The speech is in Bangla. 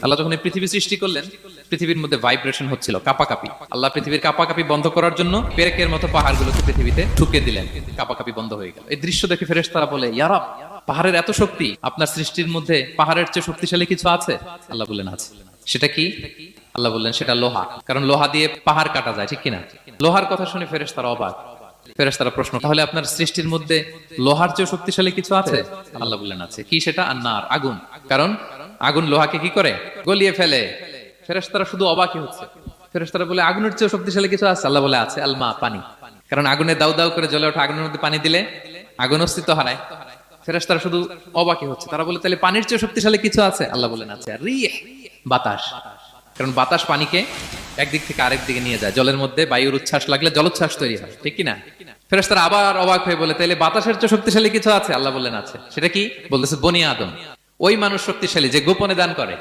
আল্লাহ যখন এই পৃথিবী সৃষ্টি করলেন, পৃথিবীর মধ্যে ভাইব্রেশন হচ্ছিল, কাপাকাপি। আল্লাহ পৃথিবীর কাপাকাপি বন্ধ করার জন্য পেরেকের মতো পাহাড়গুলোকে পৃথিবীতে ঠুকে দিলেন, কাপাকাপি বন্ধ হয়ে গেল। এই দৃশ্য দেখে ফেরেশতারা বলে, ইয়া রাব, পাহাড়ের এত শক্তি, আপনার সৃষ্টির মধ্যে পাহাড়ের চেয়ে শক্তিশালী কিছু আছে? আল্লাহ বললেন আছে। সেটা কি? আল্লাহ বললেন সেটা লোহা, কারণ লোহা দিয়ে পাহাড় কাটা যায়, ঠিক কিনা? লোহার কথা শুনে ফেরেশতারা অবাক। ফেরেশতারা প্রশ্ন, তাহলে আপনার সৃষ্টির মধ্যে লোহার চেয়ে শক্তিশালী কিছু আছে? আল্লাহ বললেন আছে। কি সেটা? আন্নার, আগুন। কারণ আগুন লোহাকে কি করে? গলিয়ে ফেলে। ফেরেশতারা শুধু অবাকই হচ্ছে। ফেরেশতারা বলে, আগুনের চেয়ে শক্তিশালী কিছু আছে? আল্লাহ বলে আছে, আলমা, পানি। কারণ আগুনে দাউ দাউ করে জ্বলে ওঠা আগুনের মধ্যে পানি দিলে আগুন অস্তিত্ব হারায়। ফেরেশতারা শুধু অবাকই হচ্ছে। তারা বলে, তাহলে পানির চেয়ে শক্তিশালী কিছু আছে? আল্লাহ বলেন আছে, রিহ, বাতাস। কারণ বাতাস পানিকে একদিক থেকে আরেক দিকে নিয়ে যায়। জলের মধ্যে বায়ুর উচ্ছ্বাস লাগলে জলোচ্ছ্বাস তৈরি হয়, ঠিক কিনা? ফেরেশতারা আবার অবাক হয়ে বলে, তাহলে বাতাসের চেয়ে শক্তিশালী কিছু আছে? আল্লাহ বললেন আছে। সেটা কি? বলতেছে বনি আদম। ওই মানুষ শক্তিশালী যে গোপনে দান করে।